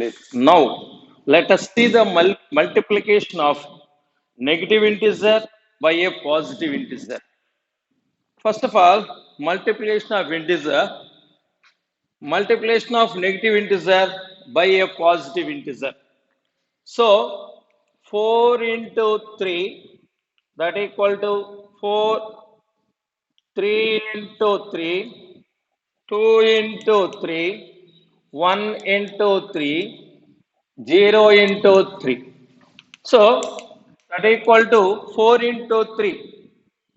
Great. Now, let us see the multiplication of negative integer by a positive integer. First of all, multiplication of negative integer by a positive integer. So, 4 into 3, that equal to 4, 3 into 3, 2 into 3, 1 into 3, 0 into 3. So, that equal to 4 into 3.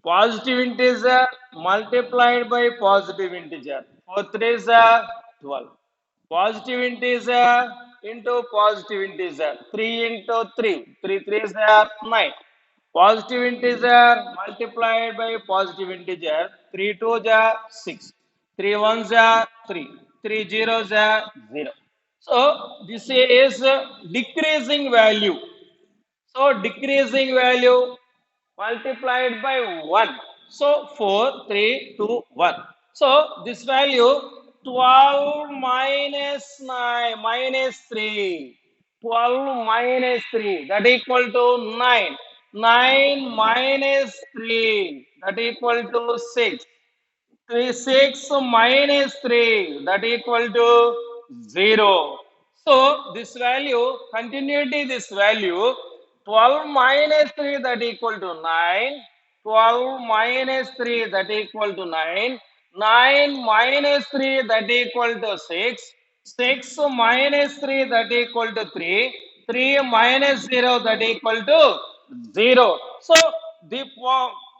Positive integer multiplied by positive integer. 4 3s are 12. Positive integer into positive integer. 3 into 3. 3 3s are 9. Positive integer multiplied by positive integer. 3 2s are 6. 3 1s are 3. 3 zeros are 0. So this is decreasing value. So decreasing value multiplied by 1. So 4, 3, 2, 1. So this value 12 minus 9 minus 3. 12 minus 3 that equal to 9. 9 minus 3 that equal to 6. 3 6 minus 3 that equal to 0. So this value, continuity this value, 12 minus 3 that equal to 9, 12 minus 3 that equal to 9, 9 minus 3 that equal to 6, 6 minus 3 that equal to 3, 3 minus 0 that equal to 0. So the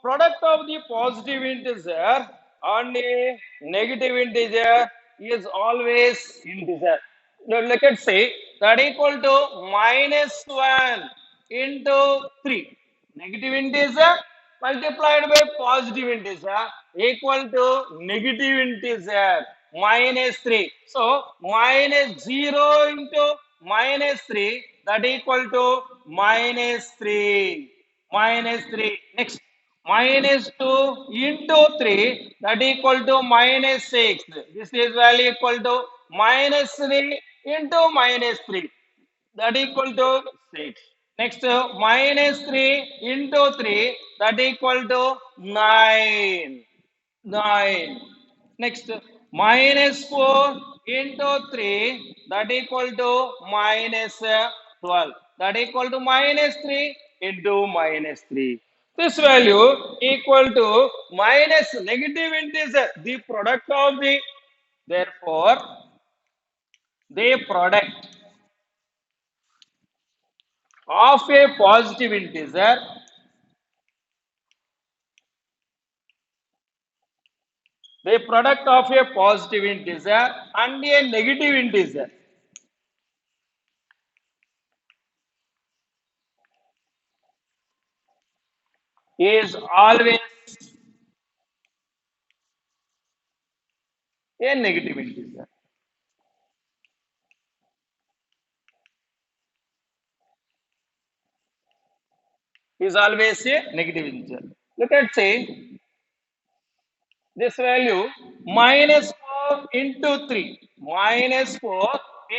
product of the positive integer and a negative integer is always integer. Now let us say that equal to minus 1 into 3. Negative integer multiplied by positive integer equal to negative integer minus 3. So minus 0 into minus 3 that equal to minus 3. Minus 3. Next, minus 2 into 3 that equal to minus 6. This is value equal to minus 3 into minus 3 that equal to 6. Next, minus 3 into 3 that equal to 9. 9. Next, minus 4 into 3 that equal to minus 12. That equal to minus 3 into minus 3. This value equal to minus negative integer. The product of the, therefore, the product of a positive integer the product of a positive integer and a negative integer is always a negative integer. Is always a negative integer. Look at say this value minus 4 into 3. Minus 4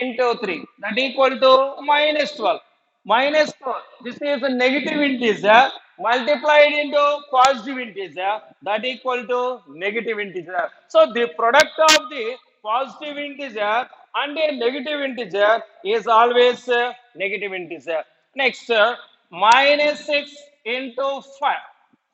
into 3. That equal to minus 12. Minus 4. This is a negative integer multiplied into positive integer. That equal to negative integer. So the product of the positive integer and a negative integer is always a negative integer. Next, minus 6 into 5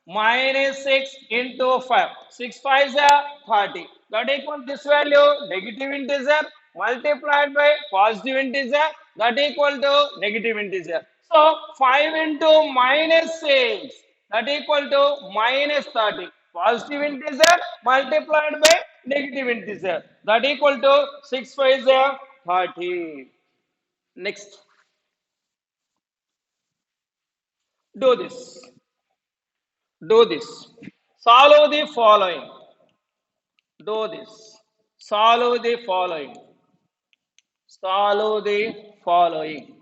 minus 6 into 5. 6 5s are 30. That equal this value negative integer multiplied by positive integer that equal to negative integer. So 5 into minus 6 that equal to minus 30. Positive integer multiplied by negative integer that equal to 6 5s are 30. Next, do this. Do this. Solve the following. Do this. Solve the following. Solve the following.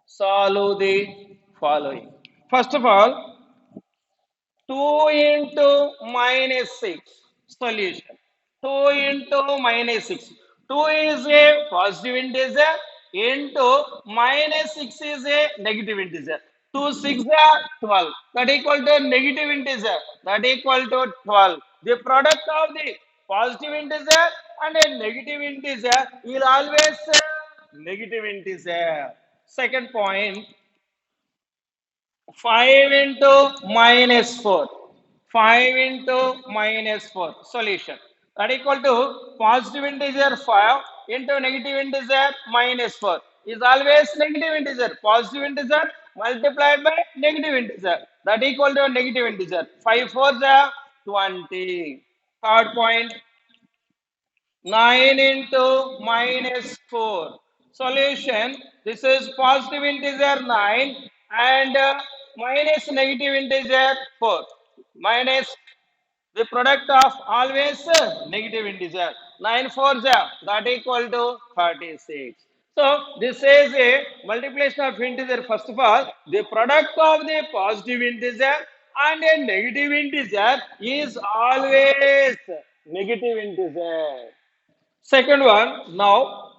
Solve the following. First of all, 2 into minus 6 solution. 2 into minus 6. 2 is a positive integer into minus 6 is a negative integer. 2 6 are 12. That equal to negative integer. That equal to 12. The product of the positive integer and a negative integer is always a negative integer. Second point, 5 into minus 4. 5 into minus 4. Solution. That equal to positive integer 5 into negative integer minus 4 is always negative integer. Positive integer multiplied by negative integer. That equal to negative integer. 5 4 is 20. Third point, 9 into minus 4. Solution, this is positive integer 9 and minus negative integer 4. Minus the product of always negative integer. 9 4 is that equal to 36. So this is a multiplication of integer. First of all, the product of the positive integer and a negative integer is always negative integer. Second one, now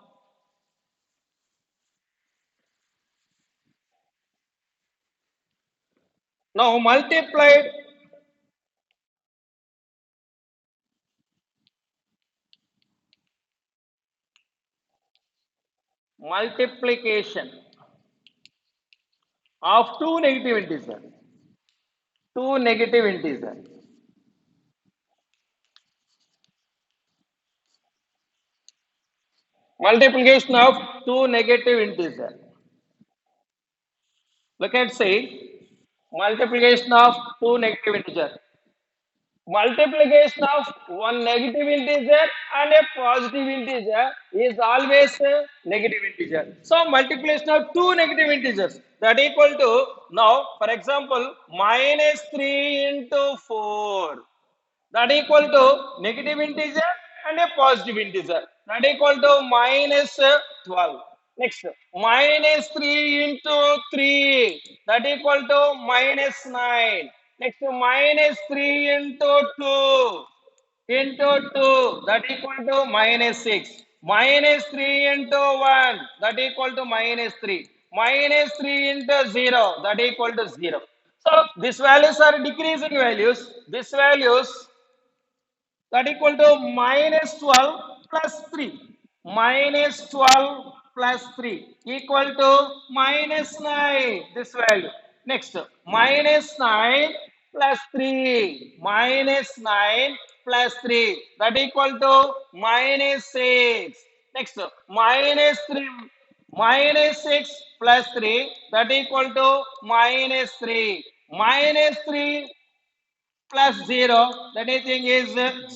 multiplication of two negative integers. Two negative integers. Multiplication of two negative integers. Look at say multiplication of two negative integers. Multiplication of one negative integer and a positive integer is always a negative integer. So multiplication of two negative integers that equal to now for example minus 3 into 4 that equal to negative integer and a positive integer that equal to minus 12. Next, minus 3 into 3 that equal to minus 9. Next, minus 3 into 2 into 2 that equal to minus 6. Minus 3 into 1 that equal to minus 3. Minus 3 into 0 that equal to 0. So these values are decreasing values. These values that equal to minus 12 plus 3. Minus 12 plus 3 equal to minus 9. This value. Next, minus 9 plus 3. Minus 9 plus 3. That equal to minus 6. Next, minus 3. Minus 6 plus 3. That equal to minus 3. Minus 3 plus 0, that anything is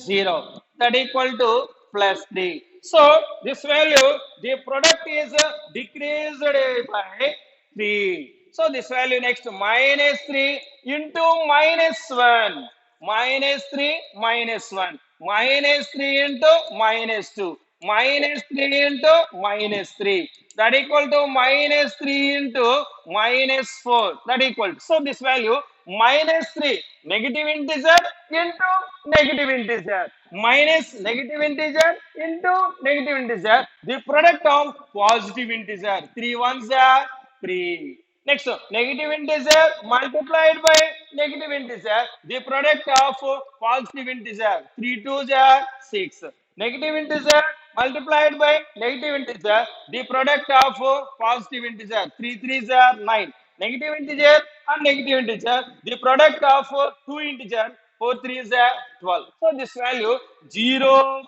0 that equal to plus 3. So this value, the product is decreased by 3. So this value next minus 3 into minus 1. Minus 3 minus 1. Minus 3 into minus 2. Minus 3 into minus 3 that equal to minus 3 into minus 4 that equal to. So this value minus 3 negative integer into negative integer minus negative integer into negative integer the product of positive integer 3 ones are 3. Next, negative integer multiplied by negative integer, the product of positive integer, 3 twos are 6. Negative integer multiplied by negative integer, the product of positive integer, 3 threes are 9. Negative integer and negative integer, the product of two integer, 4 threes are 12. So this value 0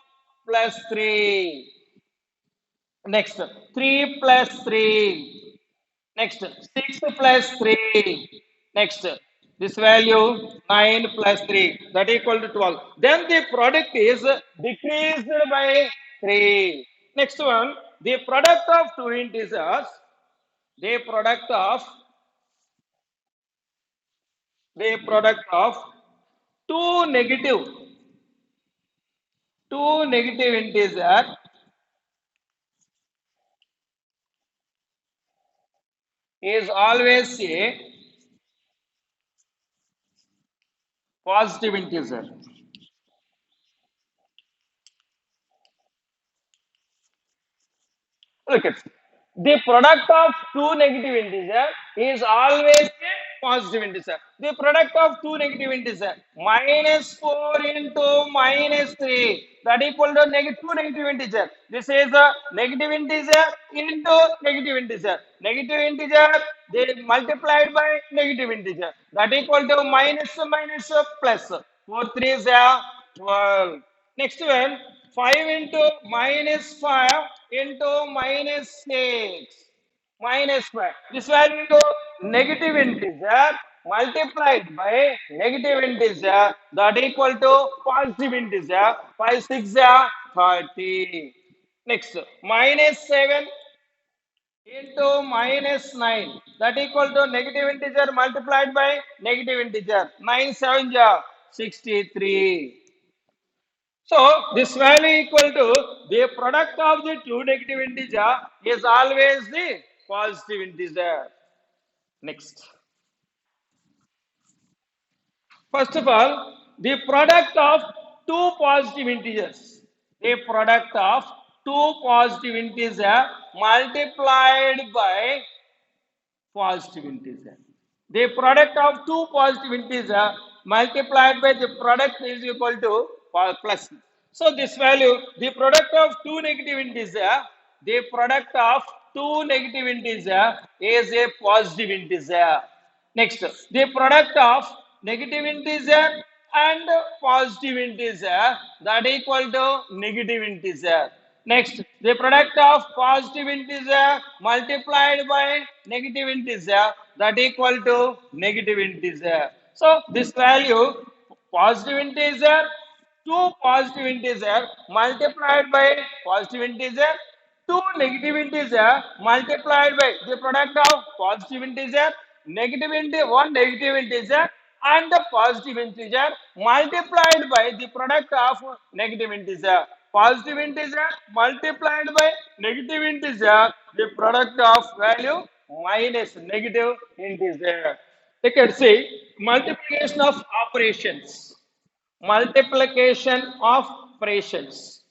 plus 3. Next, 3 plus 3. Next, 6 plus 3. Next, this value 9 plus 3 that equal to 12. Then the product is decreased by 3. Next one, the product of two integers, the product of two negative two negative integer is always a positive integer. Look at the product of two negative integer is always a positive integer. The product of two negative integer minus 4 into minus 3 that equal to negative two negative integer. This is a negative integer into negative integer. Negative integer they multiplied by negative integer that equal to minus minus plus 4 3 is 12. Next one, 5 into minus 5 into minus 6 minus 5. This value into negative integer multiplied by negative integer that equal to positive integer. 5 6 are 30. Next, minus 7 into minus 9 that equal to negative integer multiplied by negative integer. 9 7 are 63. So this value equal to the product of the two negative integer is always the positive integer. Next. First of all, the product of two positive integers. The product of two positive integers multiplied by positive integer. The product of two positive integers multiplied by the product is equal to plus. So this value, the product of two negative integers, the product of two negative integers is a positive integer. Next, the product of negative integer and positive integer that equal to negative integer. Next, the product of positive integer multiplied by negative integer that equal to negative integer. So this value positive integer, two positive integer multiplied by positive integer, two negative integer multiplied by the product of positive integer, negative integer, one negative integer and the positive integer multiplied by the product of negative integer. Positive integer multiplied by negative integer, the product of value minus negative integer. You can see multiplication of operations. Multiplication of operations.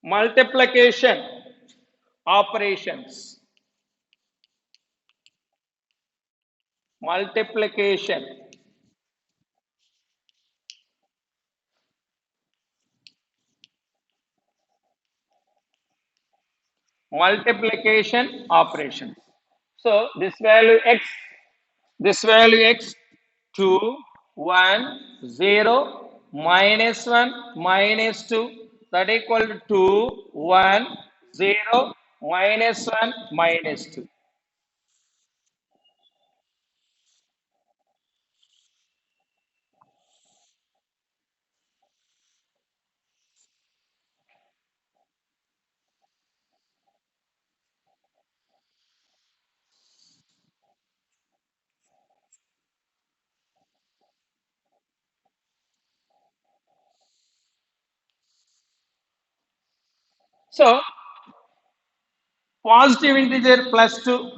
Multiplication operations. Multiplication. Multiplication operations. So this value x 2, 1, 0, minus 1, minus 2 that equal to 2, 1, 0, minus 1, minus 2. So positive integer plus 2,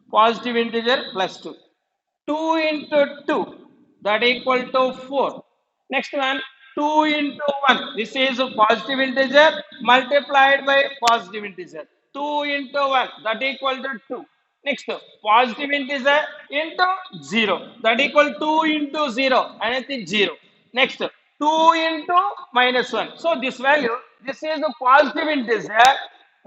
positive integer plus 2. 2 into 2 that equal to 4. Next one 2 into 1. This is a positive integer multiplied by positive integer. 2 into 1 that equal to 2. Next positive integer into 0 that equal 2 into 0 anything 0. Next 2 into minus 1. So this value this is a positive integer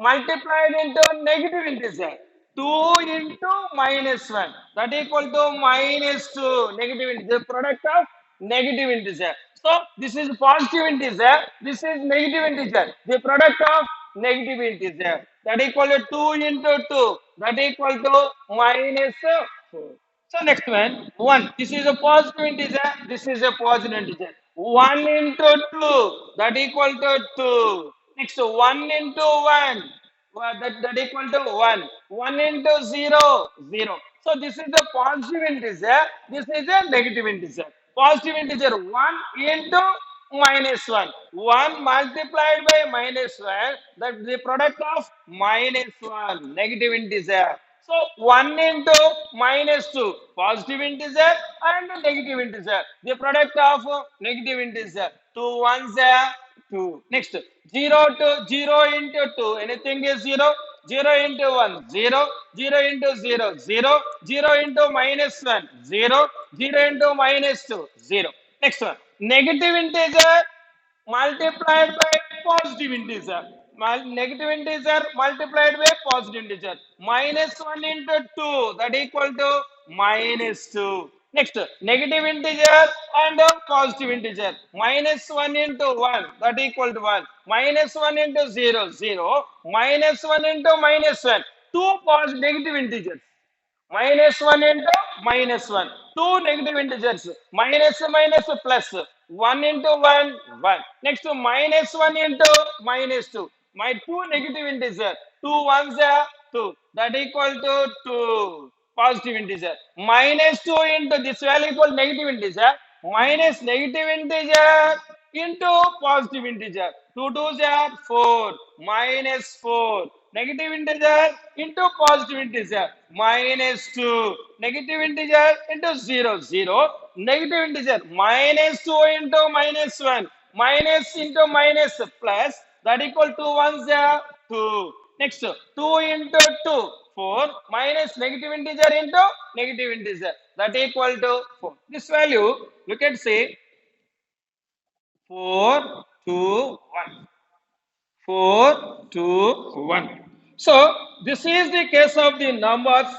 multiplied into negative integer. 2 into minus 1 that equal to minus 2 negative integer product of negative integer. So this is positive integer, this is negative integer, the product of negative integer that equal to 2 into 2 that equal to minus 4. So next one 1, this is a positive integer, this is a positive integer. 1 into 2 that equal to 2. Next 1 into 1 that equal to 1. 1 into 0, 0. So this is a positive integer. This is a negative integer. Positive integer 1 into minus 1. 1 multiplied by minus 1. That the product of minus 1. Negative integer. So 1 into minus 2. Positive integer and negative integer. The product of negative integer. 2 ones 2. Next, 0 to 0 into 2. Anything is 0. 0 into 1, 0. 0 into 0, 0. 0 into minus 1, 0. 0 into minus 2, 0. Next one. Negative integer multiplied by positive integer. Negative integer multiplied by positive integer. Minus 1 into 2, that equal to minus 2. Next, negative integer and positive integer. Minus 1 into 1, that equal to 1. Minus 1 into 0, 0. Minus 1 into minus 1. Two negative integers. Minus 1 into minus 1. Two negative integers. Minus minus plus. 1 into 1, 1. Next to minus 1 into minus 2. My two negative integers. 2 ones are 2. That equal to 2. Positive integer. Minus 2 into this value equal negative integer. Minus negative integer into positive integer. 2 2s are 4. Minus 4. Negative integer into positive integer. Minus 2. Negative integer into 0. 0. Negative integer. Minus 2 into minus 1. Minus into minus plus. That equal to 1s are 2. Next, 2 into 2. 4 minus negative integer into negative integer. That equal to 4. This value you can say 4, 2, 1. 4, 2, 1. So, this is the case of the numbers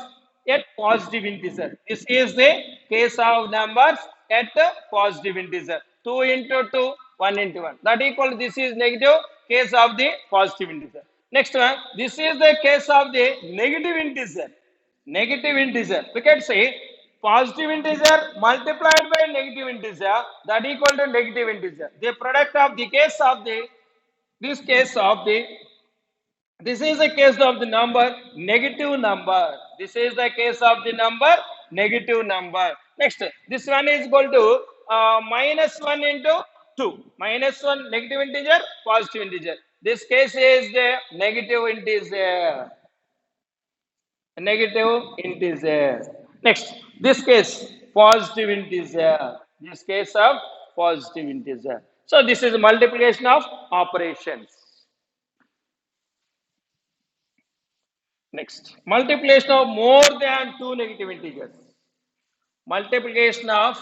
at positive integer. This is the case of numbers at positive integer. 2 into 2, 1 into 1. That equal, this is negative case of the positive integer. Next one, this is the case of the negative integer. Negative integer. We can say positive integer multiplied by negative integer, that equal to negative integer. The product of the case of the this case of the this is the case of the number negative number. This is the case of the number negative number. Next, this one is equal to minus 1 into 2. Minus 1 negative integer, positive integer. This case is the negative integer. Negative integer. Next, this case positive integer. This case of positive integer. So this is multiplication of operations. Next, multiplication of more than two negative integers. Multiplication of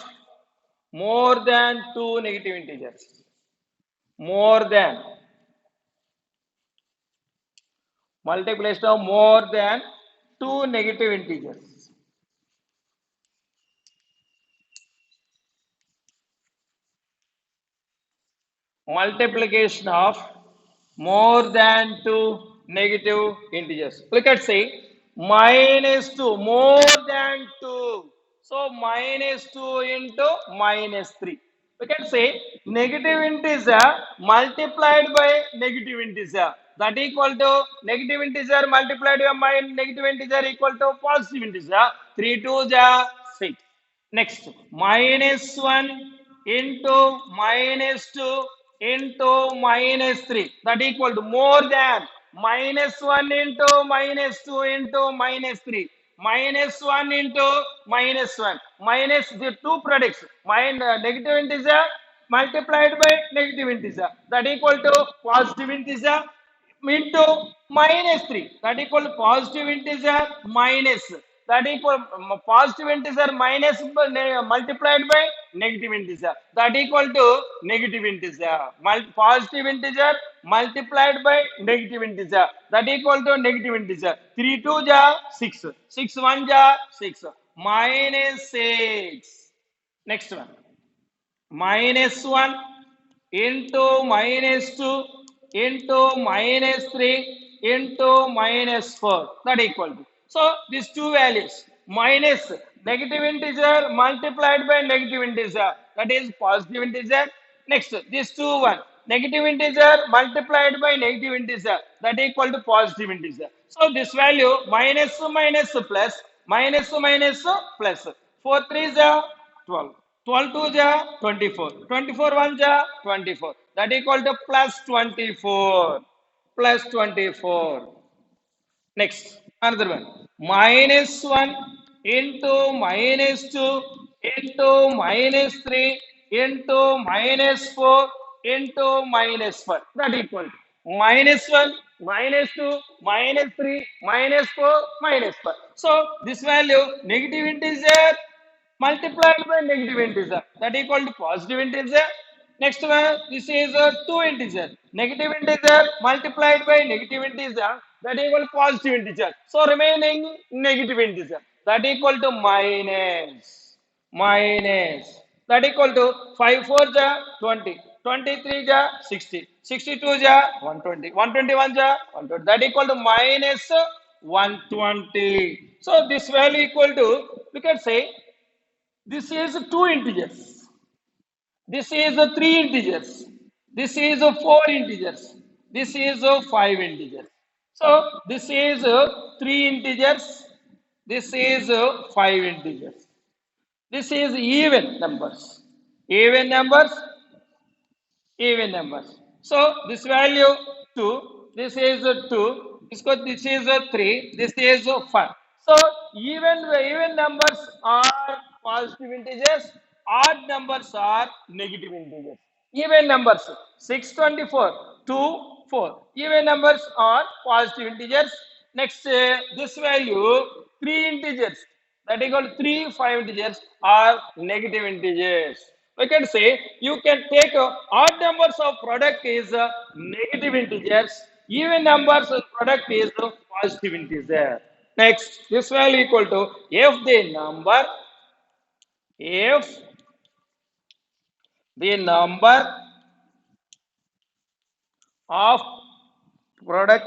more than two negative integers. More than. Multiplication of more than two negative integers. Multiplication of more than two negative integers. Look at say minus 2, more than 2. So minus 2 into minus 3. We can say negative integer multiplied by negative integer. That equal to negative integer multiplied by negative integer equal to positive integer. 3 2s are 6. Next, minus 1 into minus 2 into minus 3. That equal to more than minus 1 into minus 2 into minus 3. Minus 1 into minus 1. Minus the two products. Negative integer multiplied by negative integer. That equal to positive integer into minus 3, that equal to positive integer minus, that equal positive integer minus multiplied by negative integer, that equal to negative integer. Positive integer multiplied by negative integer, that equal to negative integer. 3 2 ja 6, 6 1 ja 6, minus 6. Next one, minus 1 into minus 2 into minus 3 into minus 4, that equal to. So these two values minus negative integer multiplied by negative integer, that is positive integer. Next, this two one negative integer multiplied by negative integer, that equal to positive integer. So this value minus minus plus minus minus plus 4 3s are 12. 12 2 ja 24. 24 1 ja 24. That equal to plus 24. Plus 24. Next, another one. Minus 1 into minus 2 into minus 3 into minus 4 into -1. That equal to -1, -2, -3, -4, -5. So this value negative integer multiplied by negative integer that equal to positive integer. Next one, this is a two integer. Negative integer multiplied by negative integer that equal to positive integer. So remaining negative integer that equal to minus that equal to 5 4 ja 20, 23 ja 60, 62 ja 120, 121 ja 120 that equal to minus 120. So this value equal to, we can say, this is two integers. This is a three integers. This is a four integers. This is a five integers. So this is three integers. This is five integers. This is even numbers. Even numbers, even numbers. So this value 2, this is 2, this is 3, this is 5. So even numbers are positive integers, odd numbers are negative integers. Even numbers 624, 2, 4. Even numbers are positive integers. Next, this value 3 integers that equal to 3 5 integers are negative integers. We can say you can take odd numbers of product is negative integers, even numbers of product is positive integer. Next, this value equal to if the number of product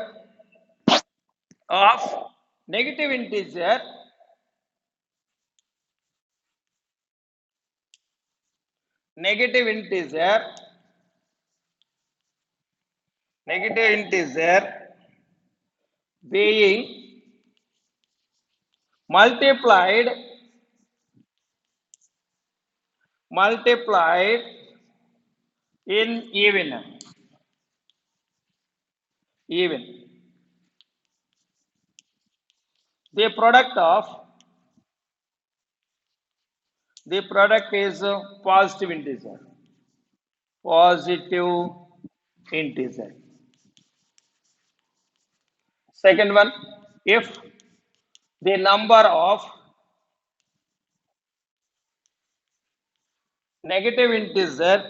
of negative integer, negative integer, negative integer being multiplied in even the product is a positive integer. Second one, if the number of negative integer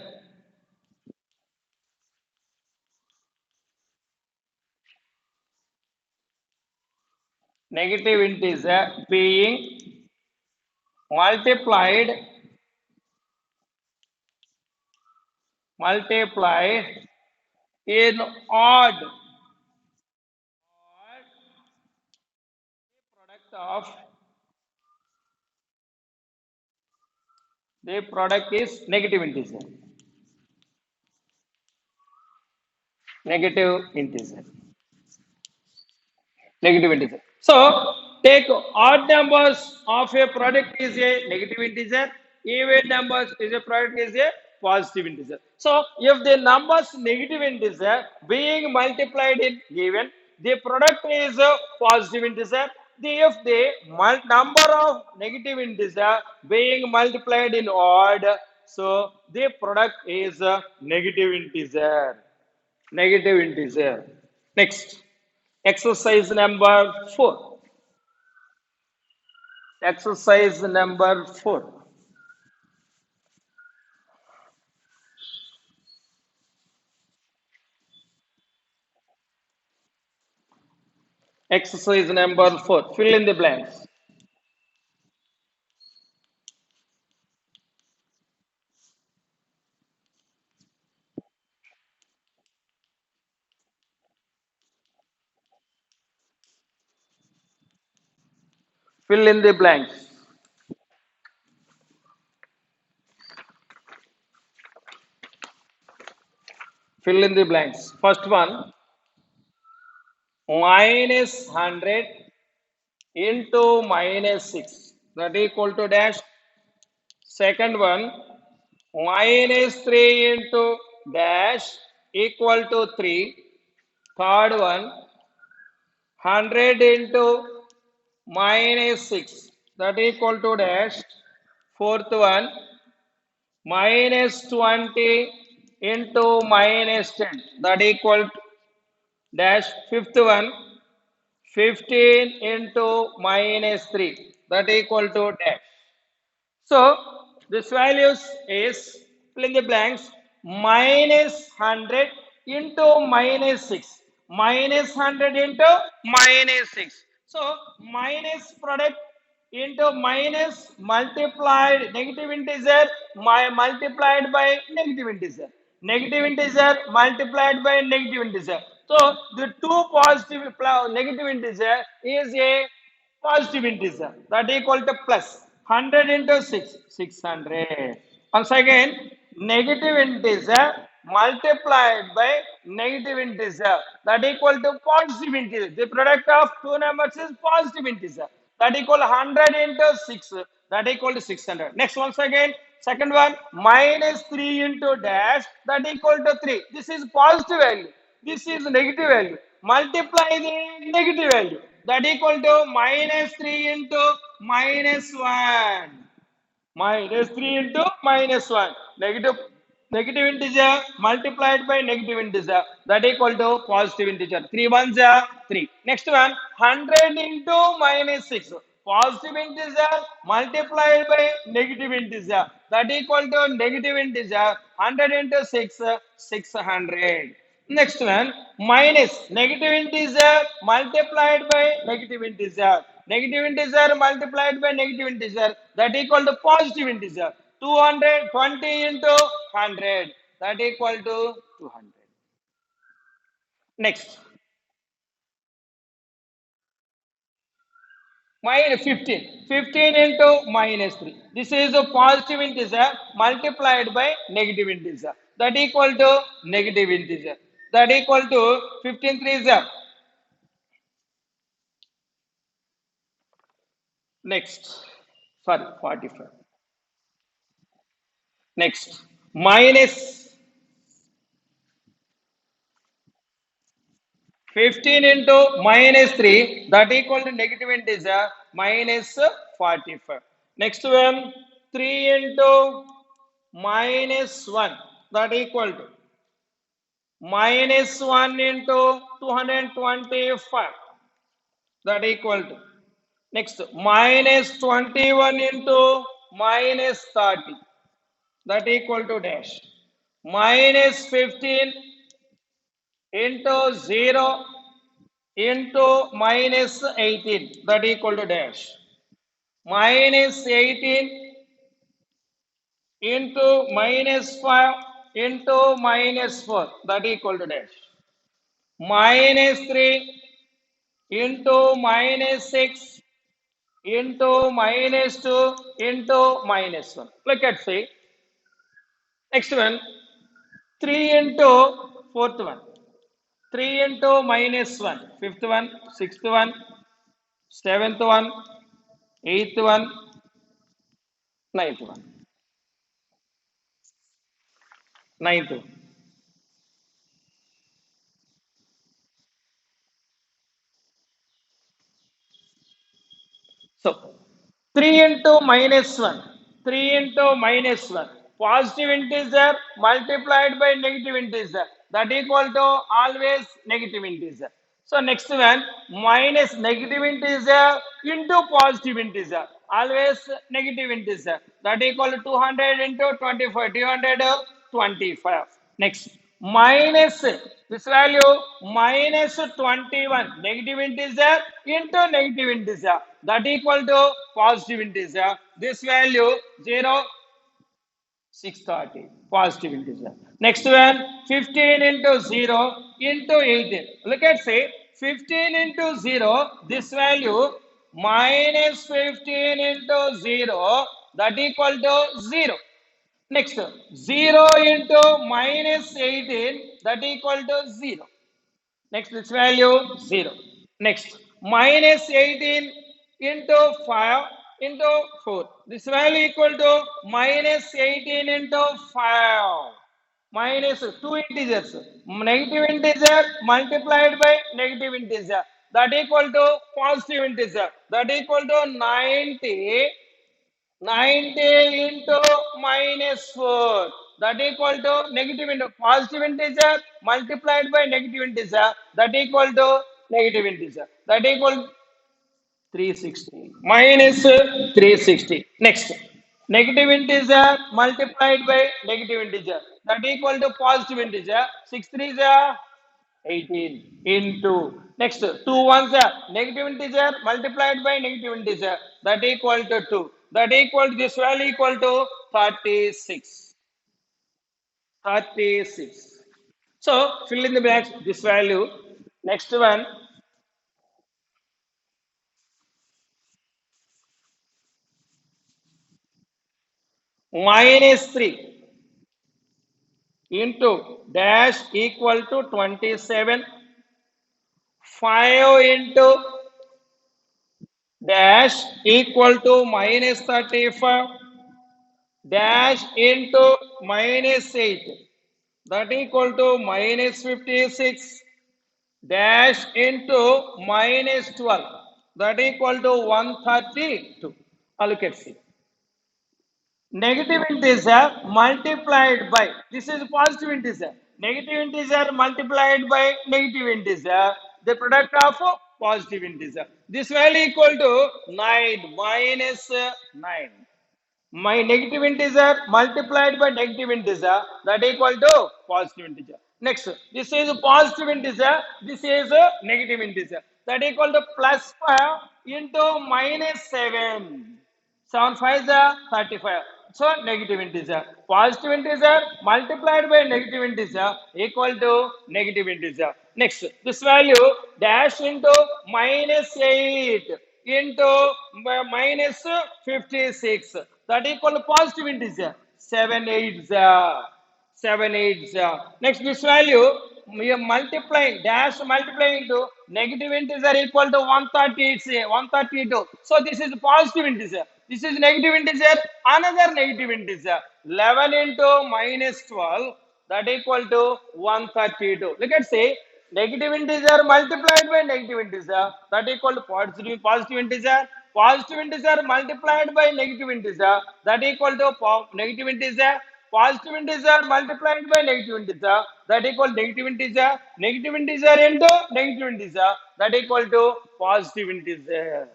being multiplied in odd, product of the product is negative integer. Negative integer. So take odd numbers of a product is a negative integer, even numbers is a product is a positive integer. So if the numbers negative integer being multiplied in given, the product is a positive integer. If the number of negative integer being multiplied in odd, so the product is a negative integer. Negative integer. Next. Exercise number 4. Exercise number 4. Exercise number 4. Fill in the blanks. Fill in the blanks. Fill in the blanks. First one, minus 100 into minus 6. That equal to dash. Second one, minus 3 into dash equal to 3. Third one, 100 into minus 6 that equal to dash. Fourth one, minus 20 into minus 10 that equal to dash. Fifth one, 15 into minus 3 that equal to dash. So this values is fill in the blanks minus 100 into minus 6 minus 100 into minus 6. So minus product into minus multiplied negative integer multiplied by negative integer. Negative integer multiplied by negative integer. So the two positive negative integer is a positive integer that equal to plus 100 into 6 600. Once again negative integer multiplied by negative integer that equal to positive integer. The product of two numbers is positive integer that equal 100 into 6 that equal to 600. Next once again second one minus 3 into dash that equal to 3. This is positive value, this is negative value. Multiply the negative value that equal to minus 3 into minus 1. Minus 3 into minus 1. Negative integer multiplied by negative integer that equal to positive integer. 3 ones are 3. Next one 100 into minus 6. Positive integer multiplied by negative integer that equal to negative integer 100 into 6 600. Next one minus negative integer multiplied by negative integer. Negative integer multiplied by negative integer that equal to positive integer. 220 into 100 that equal to 200. Next minus 15. 15 into minus 3. This is a positive integer multiplied by negative integer that equal to negative integer that equal to 15 3 is up. Next, sorry, 45. Next, minus 15 into minus 3 that equal to negative integer minus 45. Next one, 3 into minus 1 that equal to minus 1 into 225 that equal to next minus 21 into minus 30 that equal to dash minus 15 into 0 into minus 18 that equal to dash minus 18 into minus 5 into minus 4 that equal to dash minus 3 into minus 6 into minus 2 into minus 1. Look at see. Next one 3 into fourth one. 3 into minus 1. Fifth one, sixth one, seventh one, eighth one, ninth one, ninth one. So 3 into minus 1. 3 into minus 1. Positive integer multiplied by negative integer. That equal to always negative integer. So next one minus negative integer into positive integer. Always negative integer. That equal to 200 into 25. 225. Next minus this value minus 21 negative integer into negative integer that equal to positive integer. This value 0 630 positive integer. Next one 15 into 0 into 18. Look at say 15 into 0 this value minus 15 into 0 that equal to 0. Next, 0 into minus 18 that equal to 0. Next, this value 0. Next, minus 18 into 5 into 4. This value equal to minus 18 into 5. Minus 2 integers. Negative integer multiplied by negative integer. That equal to positive integer. That equal to 90 into minus 4 that equal to negative into positive integer multiplied by negative integer that equal to negative integer that equal 360 minus 360. Next, negative integer multiplied by negative integer that equal to positive integer. 6 3 is 18 into next 2 ones are negative integer multiplied by negative integer that equal to 2 that equal to this value equal to 36. 36. So fill in the blanks this value. Next one minus 3 into dash equal to 27. 5 into dash equal to minus 35 dash into minus 8 that equal to minus 56 dash into minus 12 that equal to 132. Look at see. Negative integer multiplied by this is positive integer. Negative integer multiplied by negative integer, the product of positive integer. This value equal to 9 minus 9. My negative integer multiplied by negative integer that equal to positive integer. Next, this is a positive integer, this is a negative integer that equal to plus 5 into minus 7. 7 5 is 35. So negative integer. Positive integer multiplied by negative integer equal to negative integer. Next, this value dash into minus 8 into minus 56. That equal to positive integer. 7 8 7 8 next this value we are multiplying dash multiplying into negative integer equal to 138 say 132 so this is positive integer this is negative integer another negative integer 11 into minus 12 that equal to 132 look at say negative integer multiplied by negative integer that equal to positive integer positive integer multiplied by negative integer that equal to negative integer positive integer multiplied by negative integer that equal negative integer negative integer into negative integer that equal to positive integer.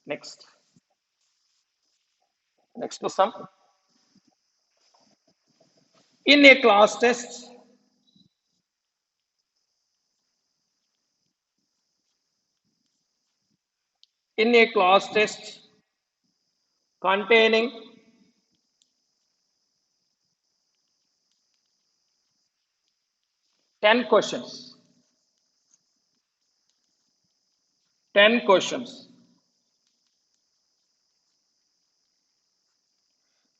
Next to sum in a class test in a class test containing 10 questions 10 questions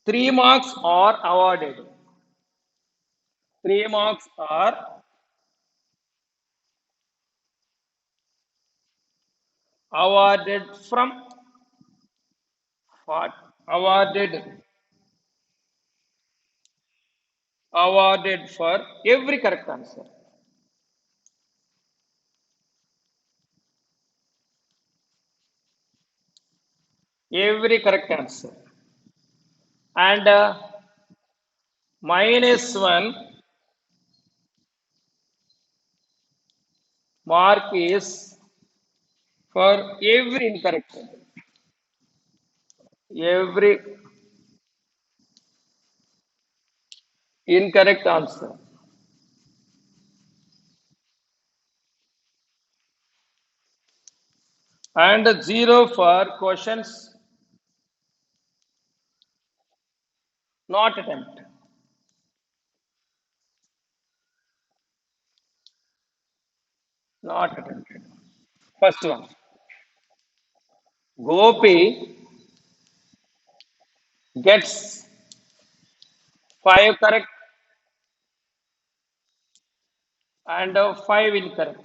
3 marks are awarded 3 marks are awarded from what awarded for every correct answer every correct answer and minus 1 mark is for every every incorrect answer and 0 for questions not attempt not attempted first one Gopi gets 5 correct and 5 incorrect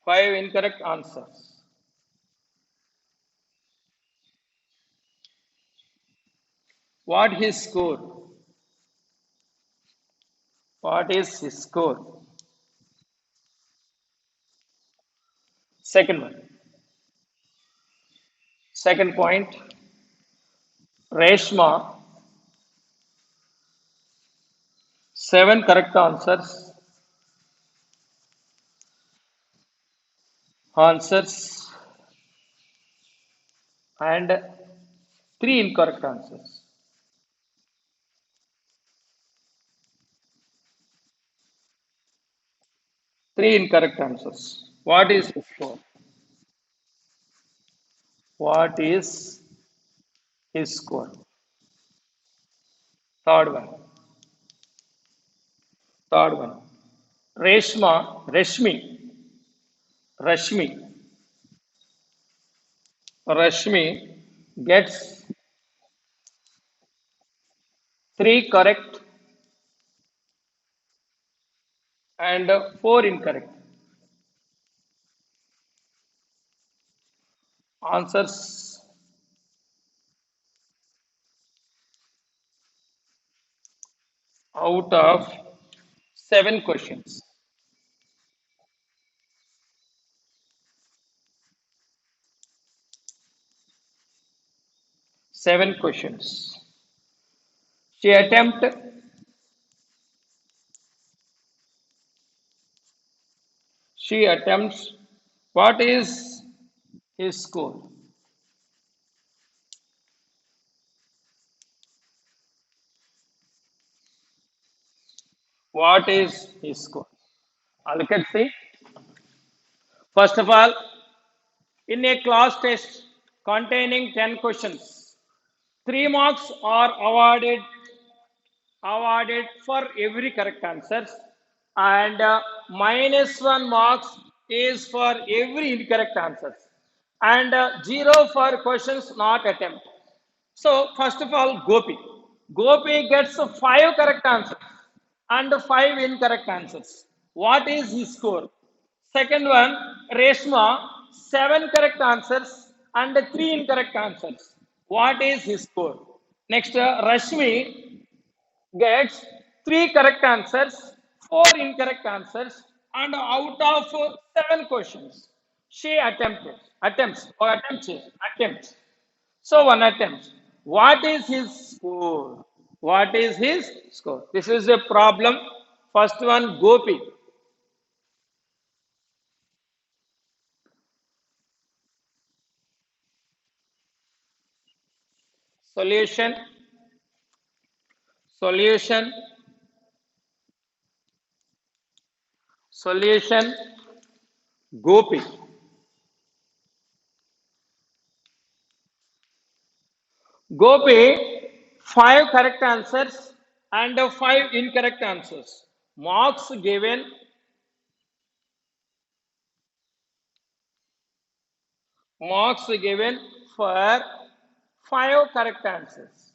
5 incorrect answers what his score what is his score second one Second point, Reshma, 7 correct answers and 3 incorrect answers. 3 incorrect answers. What is his score? What is his score? Third one. Third one. Rashmi, Rashmi gets 3 correct and 4 incorrect. Answers out of 7 questions. 7 questions. She attempt. She attempts. What is his score? What is his score? Look at see. First of all, in a class test containing 10 questions, 3 marks are awarded for every correct answer and -1 marks is for every incorrect answer and 0 for questions not attempt. So first of all, Gopi gets 5 correct answers and 5 incorrect answers. What is his score? Second one, Reshma, 7 correct answers and 3 incorrect answers. What is his score? Next, Rashmi gets 3 correct answers, 4 incorrect answers, and out of 7 questions, she attempts. So one attempt. What is his score? What is his score? This is a problem. First one, Gopi. Solution, solution, solution, Gopi. Gopi, 5 correct answers and 5 incorrect answers. Marks given, marks given for 5 correct answers.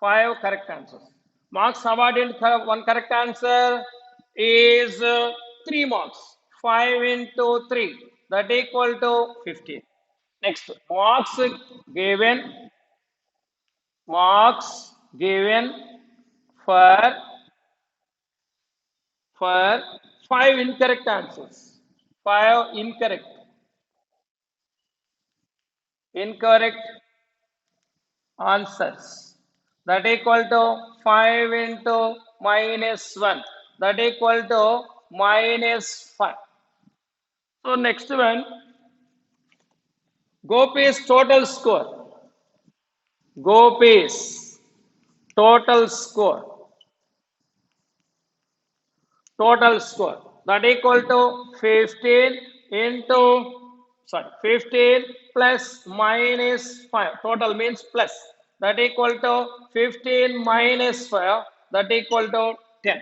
5 correct answers. Marks awarded for one correct answer is 3 marks. 5 into 3, that equal to 15. Next, given, marks given for 5 incorrect answers. 5 incorrect answers. That equal to 5 into -1. That equal to -5. So next one, Gopi's total score. Gopi's total score. Total score. That equal to 15 into, 15 plus -5. Total means plus. That equal to 15 minus 5. That equal to 10.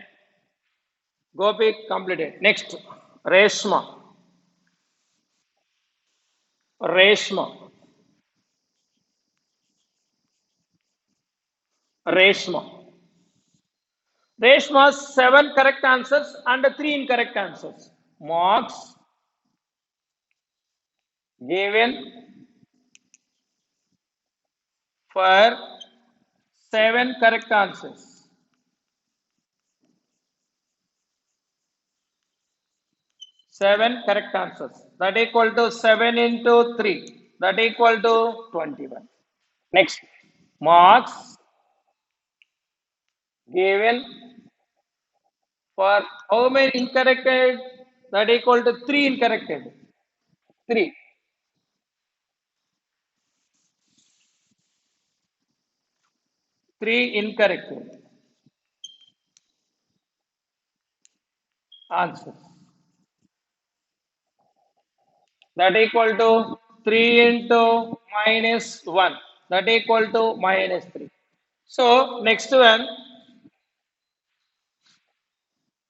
Gopi completed. Next, Reshma. Reshma. Reshma. Reshma's 7 correct answers and 3 incorrect answers. Marks given for 7 correct answers. 7 correct answers. That equal to 7 into 3. That equal to 21. Next, marks given for how many incorrected? That equal to 3 incorrected. 3. 3 incorrected. Answers. That equal to 3 into minus 1. That equal to minus 3. So, next one,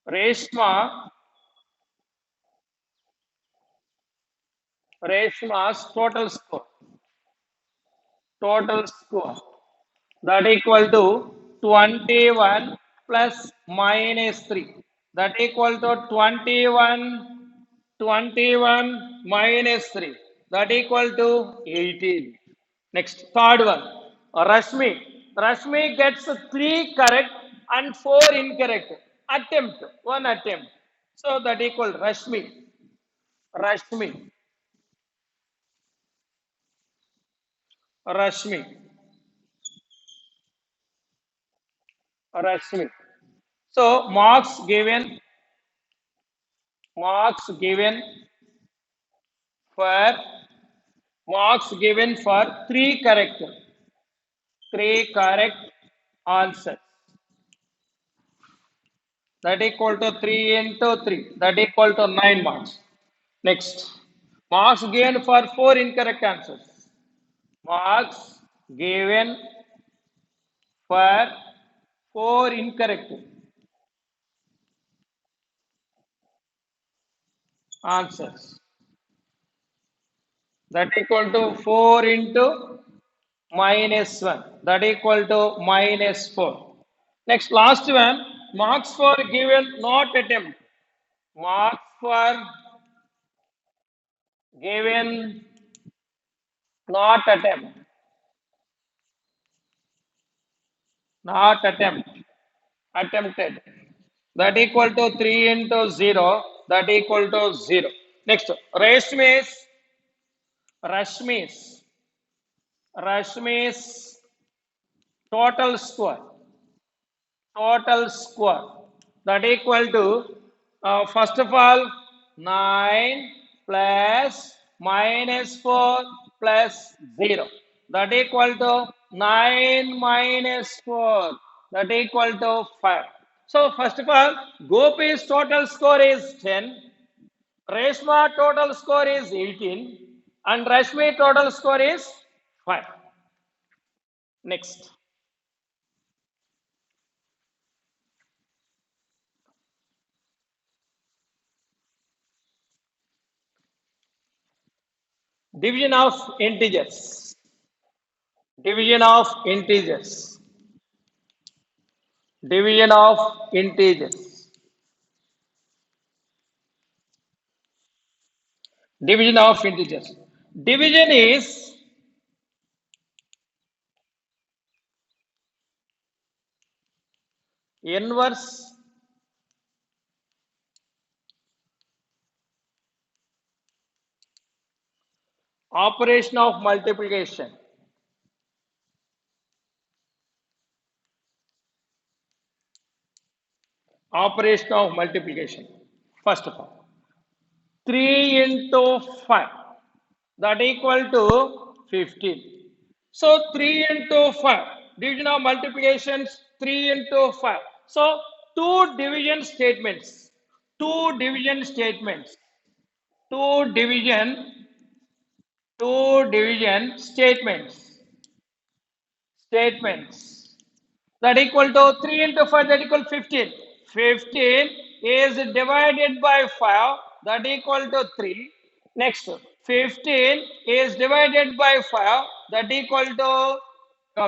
Reshma, Reshma's total score. That equal to 21 plus minus 3. That equal to 21 minus 3. That equal to 18. Next, third one. Rashmi. Rashmi gets 3 correct and 4 incorrect. Attempt. One attempt. So that equal Rashmi. Rashmi. Rashmi. Rashmi. So marks given for three correct answers. That equal to 3 into 3. That equal to 9 marks. Next, marks given for 4 incorrect answers. Marks given for 4 incorrect answers. That equal to 4 into minus 1. That equal to minus 4. Next, last one, marks for given not attempt. Marks for given not attempt. Not attempt. Attempted. That equal to 3 into 0. That equal to 0. Next, Rashmi's, Rashmi's total score. Total score. That equal to, first of all, 9 plus minus 4 plus 0. That equal to 9 minus 4. That equal to 5. So, first of all, Gopi's total score is 10. Reshma total score is 18. And Rashmi total score is 5. Next. Division of integers. Division of integers. Division of integers. Division of integers. Division is inverse operation of multiplication. Operation of multiplication. First of all, 3 into 5. That equal to 15. So 3 into 5. Division of multiplications 3 into 5. So two division statements. Two division statements. Two division statements. Statements. That equal to 3 into 5, that equal 15. 15 is divided by 5, that equal to 3. Next, 15 is divided by 5, that equal to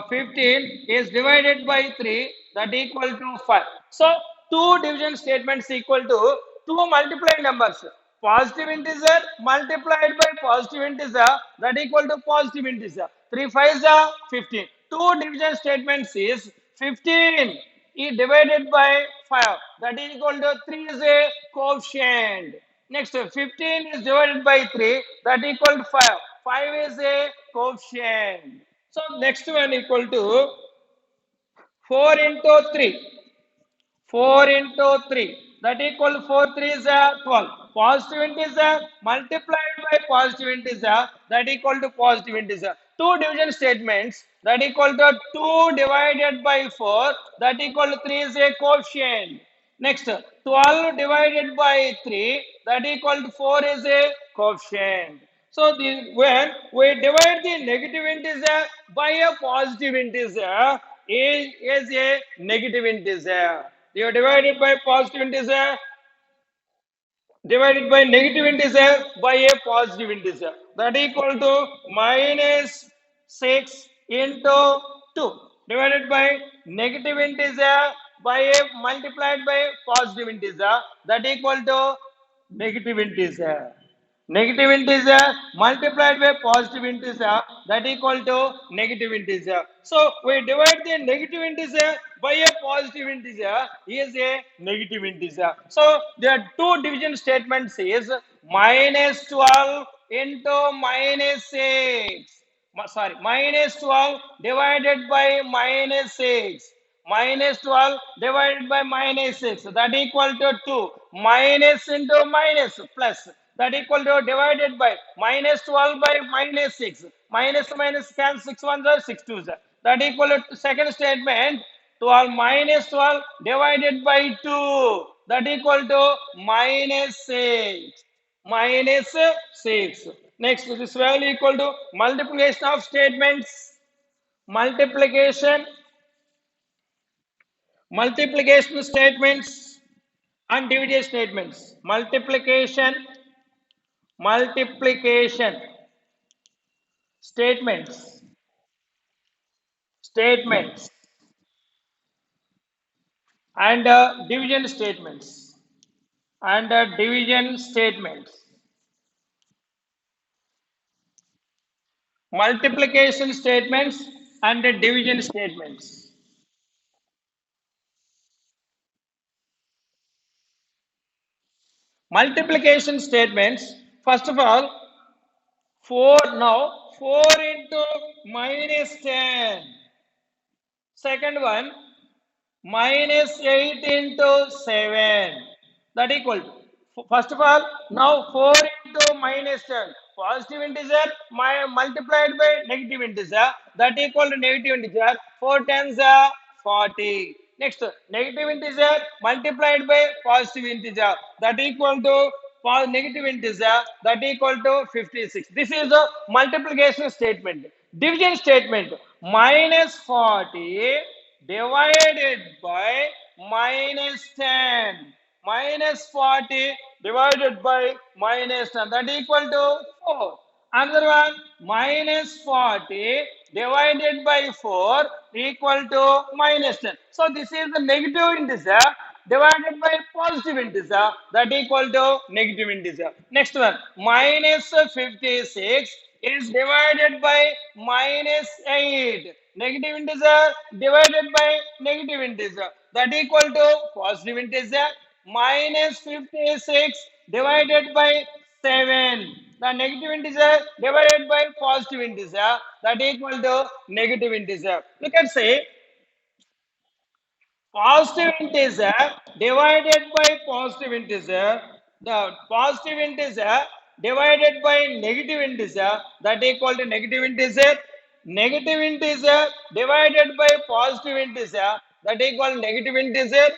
15 is divided by 3, that equal to 5. So, two division statements equal to two multiplied numbers. Positive integer multiplied by positive integer, that equal to positive integer. 3 5s are 15. Two division statements is 15 is divided by 5, that is equal to 3 is a coefficient. Next, 15 is divided by 3, that equal to 5. 5 is a coefficient. So next one equal to 4 into 3. 4 into 3, that equal to 4 3 is 12. Positive integer multiplied by positive integer, that equal to positive integer. Two division statements, that equal to 2 divided by 4, that equal to 3 is a coefficient. Next, 12 divided by 3, that equal to 4 is a coefficient. So when we divide the negative integer by a positive integer, is a negative integer. You divide it by positive integer, divided by negative integer by a positive integer, that equal to minus 6 into 2 divided by negative integer by a multiplied by positive integer, that equal to negative integer. Negative integer multiplied by positive integer, that equal to negative integer. So we divide the negative integer by a positive integer is a negative integer. So there are two division statements is minus 12 into minus 6. Sorry, minus 12 divided by minus 6. Minus 12 divided by minus 6, that equal to 2. Minus into minus plus, that equal to divided by minus 12 by minus 6. Minus can 6 ones are 6 twos. That equal to second statement, 12 minus 12 divided by 2, that equal to minus 6. Minus 6. Next, this value equal to multiplication of statements. Multiplication, multiplication statements and division statements. Multiplication, multiplication statements, statements and division statements, and division statements. Multiplication statements and division statements. Multiplication statements, first of all, 4 now, 4 into minus 10. Second one, minus 8 into 7. That equal to, first of all, now 4 into minus 10. Positive integer multiplied by negative integer, that equal to negative integer. 4 tens are 40. Next, negative integer multiplied by positive integer, that equal to negative integer, that equal to 56. This is a multiplication statement. Division statement, minus 40 divided by minus 10. Minus 40 divided by minus 10, that equal to 4. Another one, minus 40 divided by 4 equal to minus 10. So this is the negative integer divided by positive integer, that equal to negative integer. Next one, minus 56 is divided by minus 8. Negative integer divided by negative integer, that equal to positive integer. Minus 56 divided by 7. The negative integer divided by positive integer, that equal to negative integer. Look at say, positive integer divided by positive integer, the positive integer divided by negative integer, that equal to negative integer. Negative integer divided by positive integer, that equal to negative integer.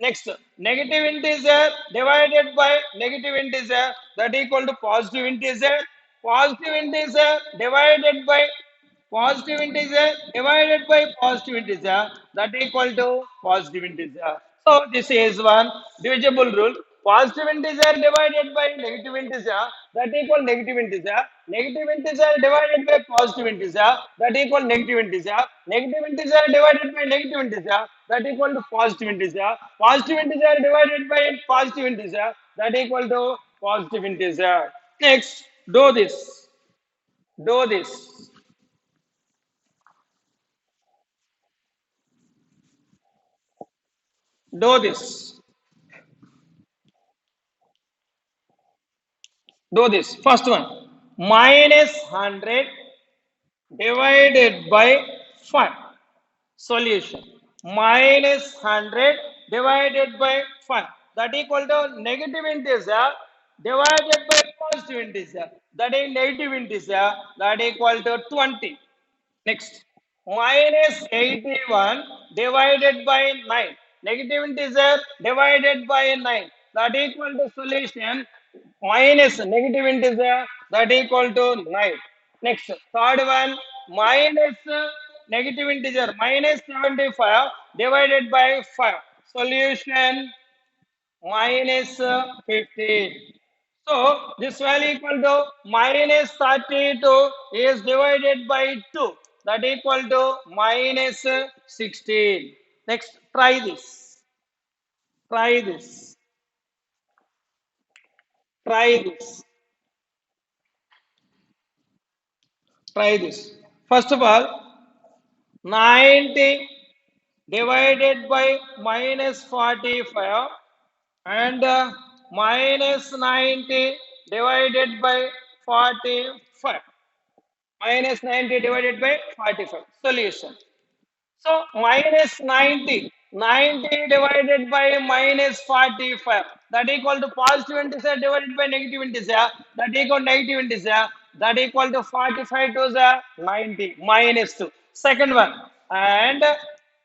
Next, negative integer divided by negative integer, that equal to positive integer. Positive integer divided by positive integer divided by positive integer, that equal to positive integer. So this is one divisible rule. Positive integer divided by negative integer, that equal negative integer. Negative integer divided by positive integer, that equal negative integer. Negative integer divided by negative integer, that equal to positive integer. Positive integer divided by positive integer, that equal to positive integer. Next, do this. Do this. Do this. Do this. First one. Minus 100 divided by 5. Solution. Minus 100 divided by 5. That equal to negative integer divided by positive integer. That is negative integer. That equal to 20. Next, minus 81 divided by 9. Negative integer divided by 9. That equal to solution minus negative integer that equal to 9. Next, third one minus negative integer minus 75 divided by 5. Solution minus 15. So this value equal to minus 32 is divided by 2. That equal to minus 16. Next, try this. Try this. Try this. Try this. First of all, 90 divided by minus 45 and minus 90 divided by 45. Minus 90 divided by 45. Solution. So minus 90. 90 divided by minus 45. That equal to positive integer divided by negative integer. That equal to negative integer. That equal to 45 to the 90. Minus 2. Second one. And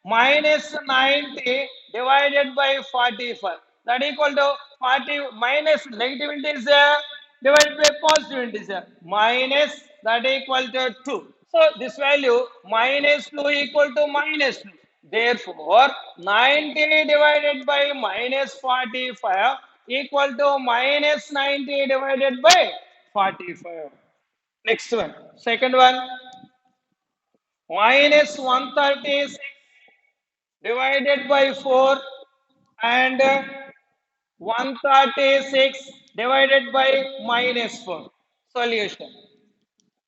minus 90 divided by 45. That equal to 40 minus negative integer divided by positive integer. Minus that equal to 2. So this value minus 2 equal to minus 2. Therefore, 90 divided by minus 45 equal to minus 90 divided by 45. Next one. Second one. Minus 136 divided by 4 and 136 divided by minus 4. Solution.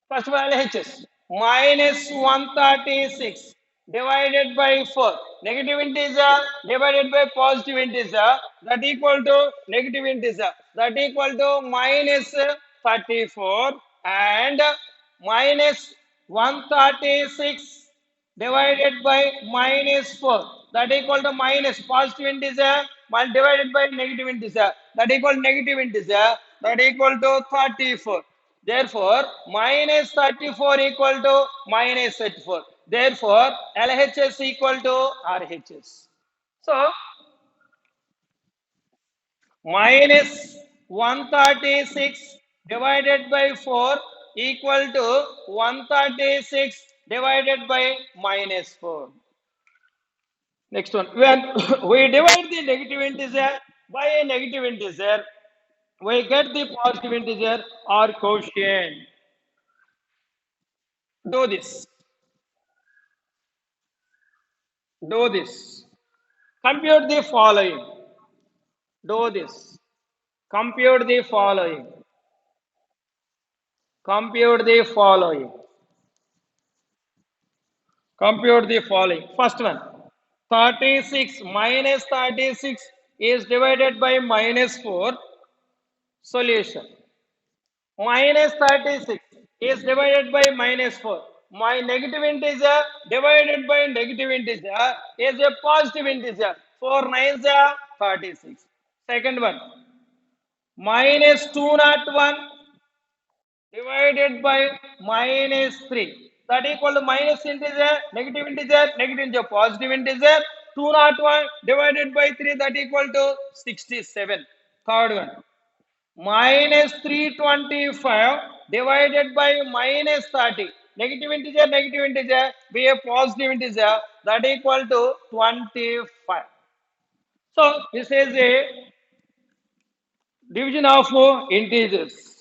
First of all, LHS minus 136 divided by 4. Negative integer divided by positive integer that equal to negative integer that equal to minus 34 and minus 136 divided by minus 4 that equal to minus positive integer divided by negative integer that equal to negative integer that equal to 34. Therefore, minus 34 equal to minus 34. Therefore, LHS equal to RHS. So, minus 136 divided by 4 equal to 136 divided by minus 4. Next one. When we divide the negative integer by a negative integer, we get the positive integer or quotient. Do this. Do this. Compute the following. Do this. Compute the following. Compute the following. Compute the following. First one. 36 minus 36 is divided by minus 4. Solution. Minus 36 is divided by minus 4. My negative integer divided by negative integer is a positive integer. 4 nines are 36. Second one. Minus 201 divided by minus 3. That equal to minus integer, negative integer, positive integer. 201 divided by 3 that equal to 67. Third one. Minus 325 divided by minus 30. Negative integer, be a positive integer that equal to 25. So this is a division of integers.